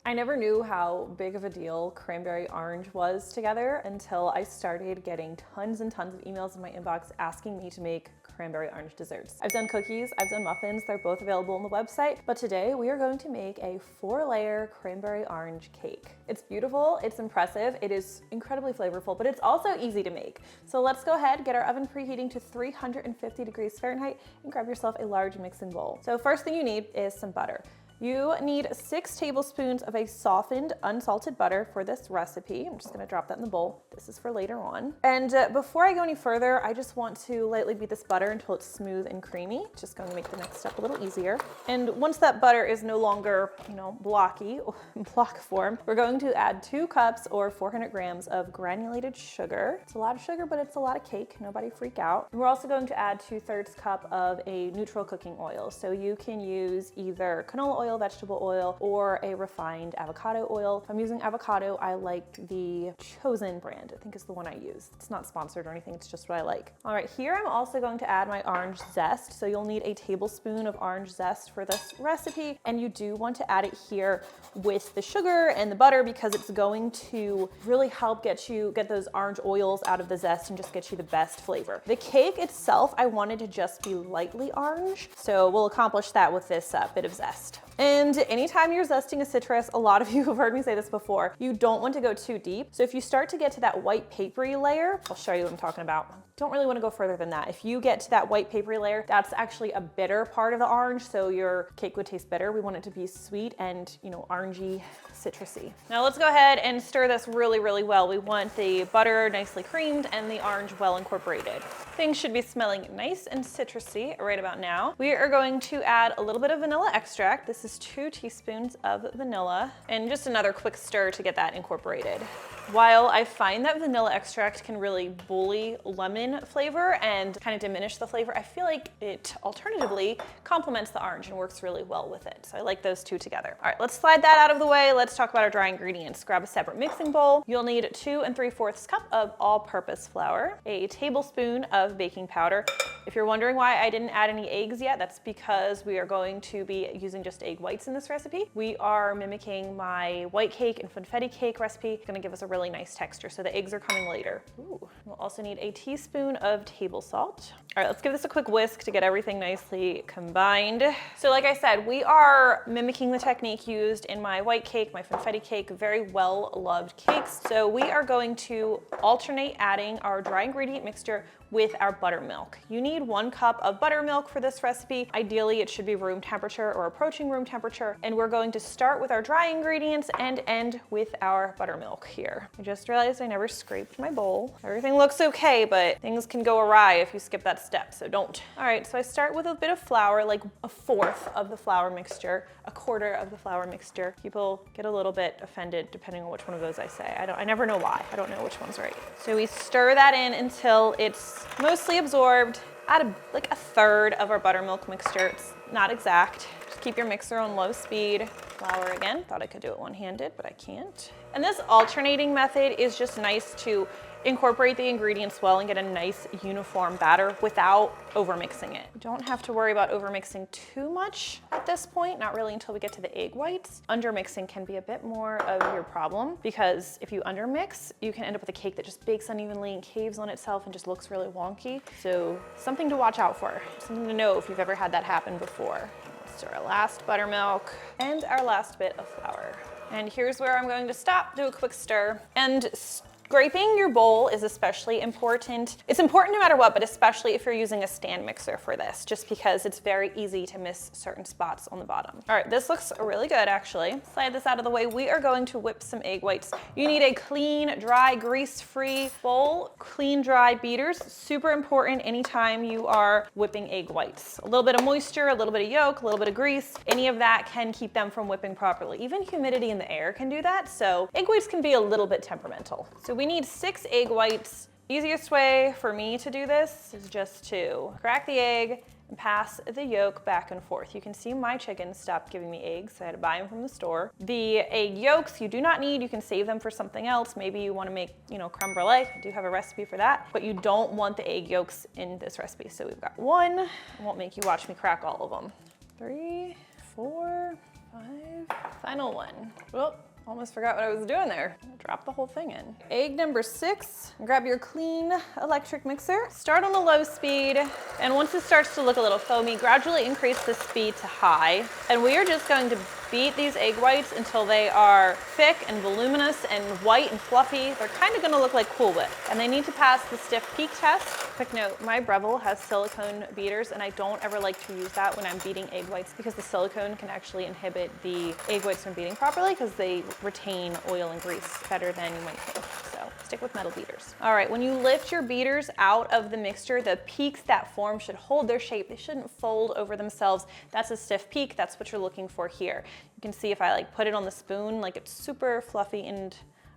I never knew how big of a deal cranberry orange was together until I started getting tons and tons of emails in my inbox asking me to make cranberry orange desserts. I've done cookies, I've done muffins, they're both available on the website, but today we are going to make a 4-layer cranberry orange cake. It's beautiful, it's impressive, it is incredibly flavorful, but it's also easy to make. So let's go ahead, get our oven preheating to 350 degrees Fahrenheit and grab yourself a large mixing bowl. So first thing you need is some butter. You need 6 tablespoons of a softened, unsalted butter for this recipe. I'm just gonna drop that in the bowl. This is for later on. And before I go any further, I just want to lightly beat this butter until it's smooth and creamy. Just going to make the next step a little easier. And once that butter is no longer, blocky, block form, we're going to add 2 cups or 400 grams of granulated sugar. It's a lot of sugar, but it's a lot of cake. Nobody freak out. And we're also going to add 2/3 cup of a neutral cooking oil. So you can use either canola oil, vegetable oil, or a refined avocado oil. If I'm using avocado, I like the Chosen brand, I think is the one I use. It's not sponsored or anything, it's just what I like. All right, here I'm also going to add my orange zest. So you'll need a tablespoon of orange zest for this recipe, and you do want to add it here with the sugar and the butter because it's going to really help get those orange oils out of the zest and just get you the best flavor. The cake itself, I wanted to just be lightly orange, so we'll accomplish that with this bit of zest. And anytime you're zesting a citrus, a lot of you have heard me say this before, you don't want to go too deep. So if you start to get to that white papery layer, I'll show you what I'm talking about. Don't really want to go further than that. If you get to that white papery layer, that's actually a bitter part of the orange, so your cake would taste bitter. We want it to be sweet and, orangey, citrusy. Now let's go ahead and stir this really, really well. We want the butter nicely creamed and the orange well incorporated. Things should be smelling nice and citrusy right about now. We are going to add a little bit of vanilla extract. This is 2 teaspoons of vanilla, and just another quick stir to get that incorporated. While I find that vanilla extract can really bully lemon flavor and kind of diminish the flavor, I feel like it alternatively complements the orange and works really well with it. So I like those two together. All right, let's slide that out of the way. Let's talk about our dry ingredients. Grab a separate mixing bowl. You'll need 2 3/4 cup of all-purpose flour, a tablespoon of baking powder. If you're wondering why I didn't add any eggs yet, that's because we are going to be using just egg whites in this recipe. We are mimicking my white cake and funfetti cake recipe. It's gonna give us a really nice texture, so the eggs are coming later. Ooh. We'll also need a teaspoon of table salt. All right, let's give this a quick whisk to get everything nicely combined. So like I said, we are mimicking the technique used in my white cake, my funfetti cake, very well-loved cakes. So we are going to alternate adding our dry ingredient mixture with our buttermilk. You need 1 cup of buttermilk for this recipe. Ideally, it should be room temperature or approaching room temperature. And we're going to start with our dry ingredients and end with our buttermilk here. I just realized I never scraped my bowl. Everything looks okay, but things can go awry if you skip that step, so don't. All right, so I start with a bit of flour, like 1/4 of the flour mixture, 1/4 of the flour mixture. People get a little bit offended depending on which one of those I say. I never know why. I don't know which one's right. So we stir that in until it's mostly absorbed. Add like 1/3 of our buttermilk mixture. It's not exact. Just keep your mixer on low speed. Flour again. Thought I could do it one-handed, but I can't. And this alternating method is just nice to incorporate the ingredients well and get a nice uniform batter without overmixing it. You don't have to worry about overmixing too much at this point, not really until we get to the egg whites. Undermixing can be a bit more of your problem because if you undermix, you can end up with a cake that just bakes unevenly and caves on itself and just looks really wonky. So something to watch out for, something to know if you've ever had that happen before. Stir our last buttermilk and our last bit of flour. And here's where I'm going to stop, do a quick stir, and scraping your bowl is especially important. It's important no matter what, but especially if you're using a stand mixer for this, just because it's very easy to miss certain spots on the bottom. All right, this looks really good actually. Slide this out of the way. We are going to whip some egg whites. You need a clean, dry, grease-free bowl. Clean, dry beaters, super important anytime you are whipping egg whites. A little bit of moisture, a little bit of yolk, a little bit of grease, any of that can keep them from whipping properly. Even humidity in the air can do that, so egg whites can be a little bit temperamental. So we need 6 egg whites. Easiest way for me to do this is just to crack the egg and pass the yolk back and forth. You can see my chicken stopped giving me eggs, so I had to buy them from the store. The egg yolks you do not need, you can save them for something else. Maybe you wanna make, creme brulee. I do have a recipe for that, but you don't want the egg yolks in this recipe. So we've got 1, I won't make you watch me crack all of them. 3, 4, Final one. Whoop. Almost forgot what I was doing there. I'm gonna drop the whole thing in. Egg number 6, grab your clean electric mixer. Start on a low speed, and once it starts to look a little foamy, gradually increase the speed to high. And we are just going to beat these egg whites until they are thick and voluminous and white and fluffy. They're kind of gonna look like Cool Whip, and they need to pass the stiff peak test. Quick note, my Breville has silicone beaters, and I don't ever like to use that when I'm beating egg whites because the silicone can actually inhibit the egg whites from beating properly because they retain oil and grease better than you might think. So stick with metal beaters. All right, when you lift your beaters out of the mixture, the peaks that form should hold their shape. They shouldn't fold over themselves. That's a stiff peak. That's what you're looking for here. You can see if I put it on the spoon, it's super fluffy and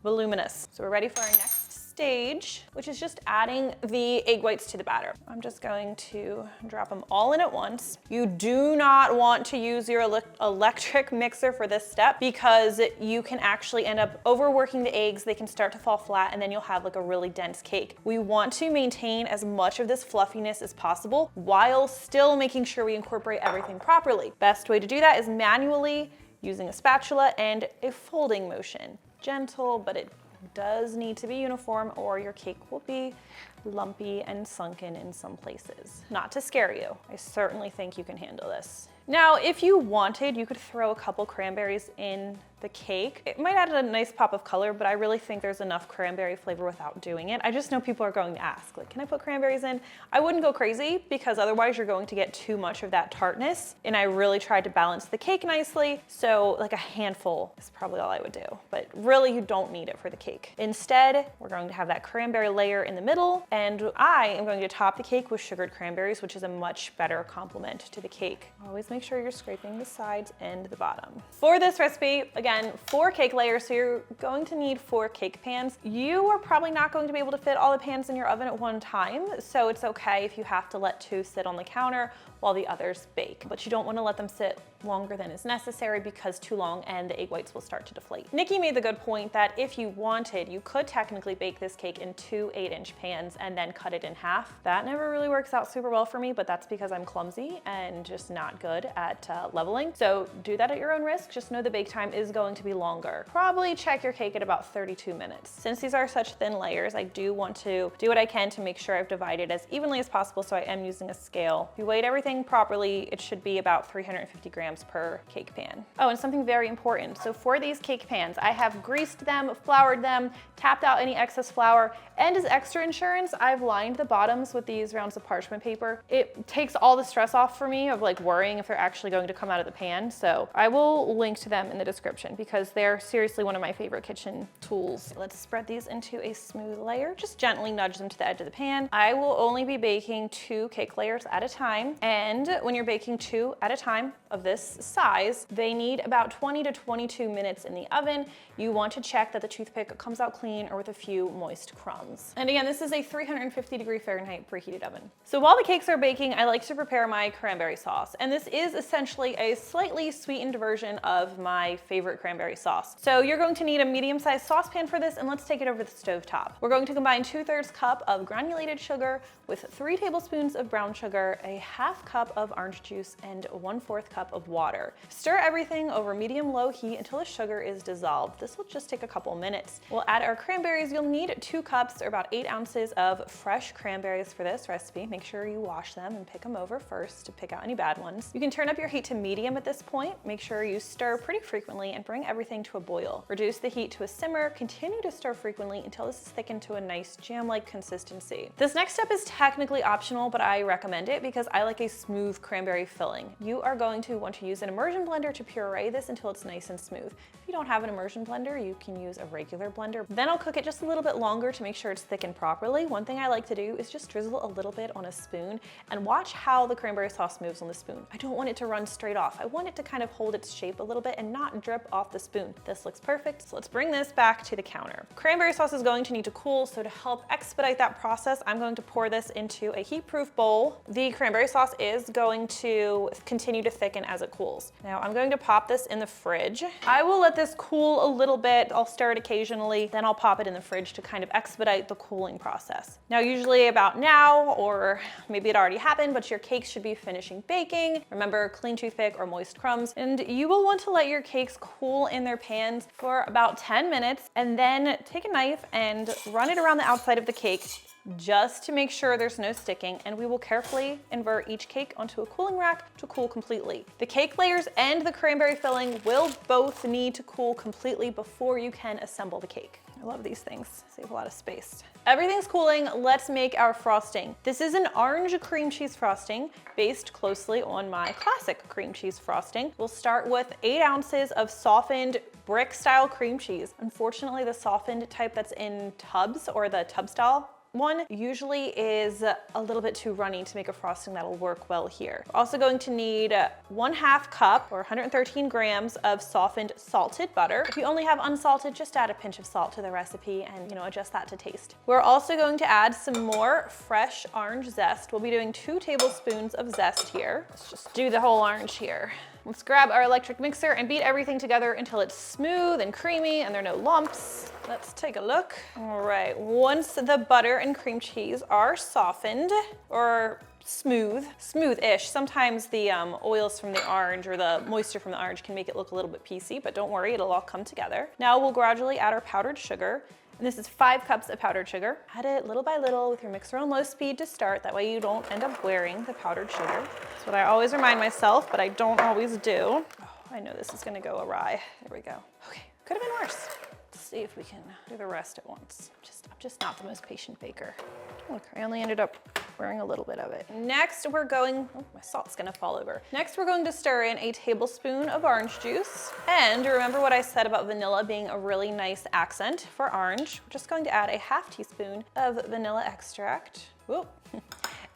voluminous. So we're ready for our next stage, which is just adding the egg whites to the batter. I'm just going to drop them all in at once. You do not want to use your electric mixer for this step because you can actually end up overworking the eggs. They can start to fall flat, and then you'll have a really dense cake. We want to maintain as much of this fluffiness as possible while still making sure we incorporate everything properly. Best way to do that is manually using a spatula and a folding motion. Gentle, but it does need to be uniform or your cake will be lumpy and sunken in some places. Not to scare you, I certainly think you can handle this. Now, if you wanted, you could throw a couple cranberries in the cake. It might add a nice pop of color, but I really think there's enough cranberry flavor without doing it. I just know people are going to ask, can I put cranberries in? I wouldn't go crazy because otherwise you're going to get too much of that tartness. And I really tried to balance the cake nicely. So a handful is probably all I would do, but really you don't need it for the cake. Instead, we're going to have that cranberry layer in the middle, and I am going to top the cake with sugared cranberries, which is a much better complement to the cake. Always make sure you're scraping the sides and the bottom. For this recipe, again, 4 cake layers, so you're going to need 4 cake pans. You are probably not going to be able to fit all the pans in your oven at one time, so it's okay if you have to let 2 sit on the counter while the others bake. But you don't want to let them sit longer than is necessary because too long and the egg whites will start to deflate. Nikki made the good point that if you wanted, you could technically bake this cake in 2 8-inch pans and then cut it in half. That never really works out super well for me, but that's because I'm clumsy and just not good at leveling. So do that at your own risk. Just know the bake time is going to be longer. Probably check your cake at about 32 minutes. Since these are such thin layers, I do want to do what I can to make sure I've divided as evenly as possible, so I am using a scale. If you weighed everything properly, it should be about 350 grams per cake pan. Oh, and something very important. So for these cake pans, I have greased them, floured them, tapped out any excess flour, and as extra insurance, I've lined the bottoms with these rounds of parchment paper. It takes all the stress off for me of worrying if they're actually going to come out of the pan. So I will link to them in the description because they're seriously one of my favorite kitchen tools. Let's spread these into a smooth layer. Just gently nudge them to the edge of the pan. I will only be baking 2 cake layers at a time. And when you're baking 2 at a time of this size, they need about 20 to 22 minutes in the oven. You want to check that the toothpick comes out clean or with a few moist crumbs. And again, this is a 350°F preheated oven. So while the cakes are baking, I like to prepare my cranberry sauce. And this is essentially a slightly sweetened version of my favorite cranberry sauce. So you're going to need a medium-sized saucepan for this, and let's take it over the stove top. We're going to combine 2/3 cup of granulated sugar with 3 tablespoons of brown sugar, a 1/2 cup of orange juice, and 1/4 cup of water. Stir everything over medium-low heat until the sugar is dissolved. This will just take a couple minutes. We'll add our cranberries. You'll need 2 cups or about 8 ounces of fresh cranberries for this recipe. Make sure you wash them and pick them over first to pick out any bad ones. You can turn up your heat to medium at this point. Make sure you stir pretty frequently and bring everything to a boil. Reduce the heat to a simmer. Continue to stir frequently until this is thickened to a nice jam-like consistency. This next step is technically optional, but I recommend it because I like a smooth cranberry filling. You are going to want to use an immersion blender to puree this until it's nice and smooth. If you don't have an immersion blender, you can use a regular blender. Then I'll cook it just a little bit longer to make sure it's thickened properly. One thing I like to do is just drizzle a little bit on a spoon and watch how the cranberry sauce moves on the spoon. I don't want it to run straight off. I want it to kind of hold its shape a little bit and not drip off the spoon. This looks perfect, so let's bring this back to the counter. Cranberry sauce is going to need to cool, so to help expedite that process, I'm going to pour this into a heat-proof bowl. The cranberry sauce is going to continue to thicken as it cools. Now I'm going to pop this in the fridge. I will let this cool a little bit. I'll stir it occasionally, then I'll pop it in the fridge to kind of expedite the cooling process. Now usually about now, or maybe it already happened, but your cakes should be finishing baking. Remember, clean toothpick or moist crumbs. And you will want to let your cakes cool in their pans for about 10 minutes and then take a knife and run it around the outside of the cake just to make sure there's no sticking, and we will carefully invert each cake onto a cooling rack to cool completely. The cake layers and the cranberry filling will both need to cool completely before you can assemble the cake. I love these things, save a lot of space. Everything's cooling, let's make our frosting. This is an orange cream cheese frosting based closely on my classic cream cheese frosting. We'll start with 8 ounces of softened brick style cream cheese. Unfortunately, the softened type that's in tubs, or the tub style one, usually is a little bit too runny to make a frosting that'll work well here. We're also going to need 1/2 cup or 113 grams of softened salted butter. If you only have unsalted, just add a pinch of salt to the recipe and adjust that to taste. We're also going to add some more fresh orange zest. We'll be doing 2 tablespoons of zest here. Let's just do the whole orange here. Let's grab our electric mixer and beat everything together until it's smooth and creamy and there are no lumps. Let's take a look. All right, once the butter and cream cheese are softened or smooth-ish. Sometimes the oils from the orange or the moisture from the orange can make it look a little bit piecey, but don't worry, it'll all come together. Now we'll gradually add our powdered sugar. And this is 5 cups of powdered sugar. Add it little by little with your mixer on low speed to start. That way you don't end up wearing the powdered sugar. That's what I always remind myself, but I don't always do. Oh, I know this is gonna go awry. There we go. Okay, could have been worse. Let's see if we can do the rest at once. I'm just not the most patient baker. Look, I only ended up wearing a little bit of it. Next we're going, oh, my salt's gonna fall over. Next we're going to stir in a tablespoon of orange juice. And remember what I said about vanilla being a really nice accent for orange. We're just going to add a 1/2 teaspoon of vanilla extract. Whoop.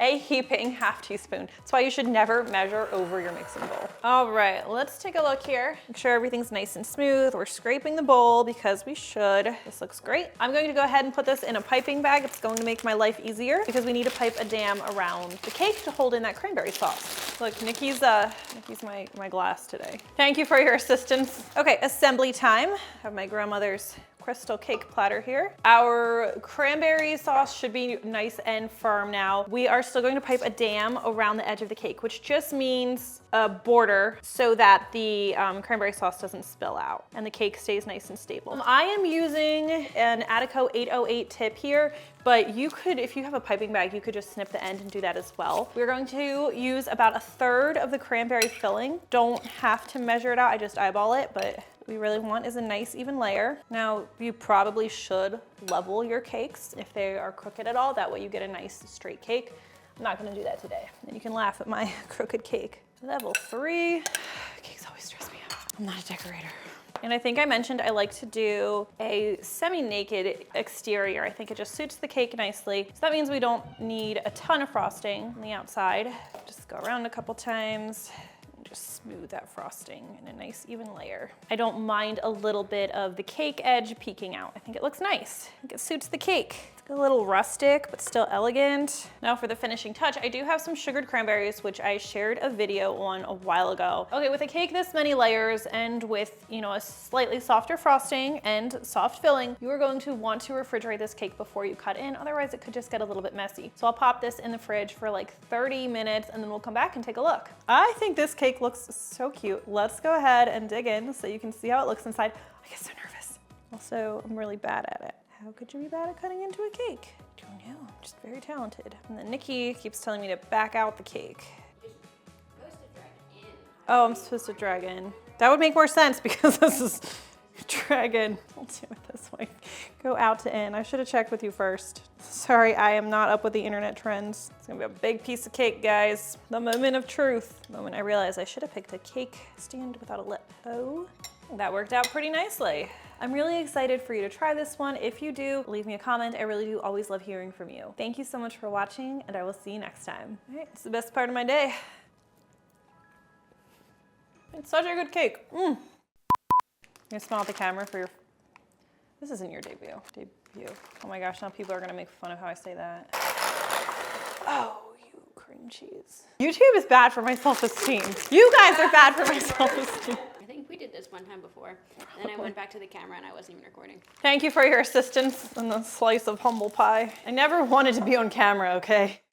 A heaping 1/2 teaspoon. That's why you should never measure over your mixing bowl. All right, let's take a look here. Make sure everything's nice and smooth. We're scraping the bowl because we should. This looks great. I'm going to go ahead and put this in a piping bag. It's going to make my life easier because we need to pipe a dam around the cake to hold in that cranberry sauce. Look, Nikki's my glass today. Thank you for your assistance. Okay, assembly time. I have my grandmother's crystal cake platter here. Our cranberry sauce should be nice and firm now. We are still going to pipe a dam around the edge of the cake, which just means a border so that the cranberry sauce doesn't spill out and the cake stays nice and stable. I am using an Attico 808 tip here, but you could, if you have a piping bag, you could just snip the end and do that as well. We're going to use about 1/3 of the cranberry filling. Don't have to measure it out, I just eyeball it, but we really want is a nice even layer. Now, you probably should level your cakes if they are crooked at all. That way you get a nice straight cake. I'm not gonna do that today. And you can laugh at my crooked cake. Level 3. Cakes always stress me out. I'm not a decorator. And I think I mentioned I like to do a semi-naked exterior. I think it just suits the cake nicely. So that means we don't need a ton of frosting on the outside. Just go around a couple times. Just smooth that frosting in a nice even layer. I don't mind a little bit of the cake edge peeking out. I think it looks nice. I think it suits the cake. It's a little rustic, but still elegant. Now for the finishing touch, I do have some sugared cranberries, which I shared a video on a while ago. Okay, with a cake this many layers and with, a slightly softer frosting and soft filling, you are going to want to refrigerate this cake before you cut in. Otherwise it could just get a little bit messy. So I'll pop this in the fridge for like 30 minutes and then we'll come back and take a look. I think this cake looks so cute. Let's go ahead and dig in so you can see how it looks inside. I get so nervous. Also, I'm really bad at it. How could you be bad at cutting into a cake? I don't know, I'm just very talented. And then Nikki keeps telling me to back out the cake. You're supposed to drag in. Oh, I'm supposed to drag in. That would make more sense because this is drag in. I'll do it this way. Go out to in. I should have checked with you first. Sorry, I am not up with the internet trends. It's gonna be a big piece of cake, guys. The moment of truth. The moment I realized I should have picked a cake stand without a lip. Oh, that worked out pretty nicely. I'm really excited for you to try this one. If you do, leave me a comment. I really do always love hearing from you. Thank you so much for watching, and I will see you next time. All right, it's the best part of my day. It's such a good cake. You smile at the camera for your... This isn't your debut. Oh my gosh, now people are gonna make fun of how I say that. Oh, you cringe. cream cheese. YouTube is bad for my self-esteem. You guys are bad for my self-esteem. I think we did this one time before. Then I went back to the camera and I wasn't even recording. Thank you for your assistance in the slice of humble pie. I never wanted to be on camera, okay?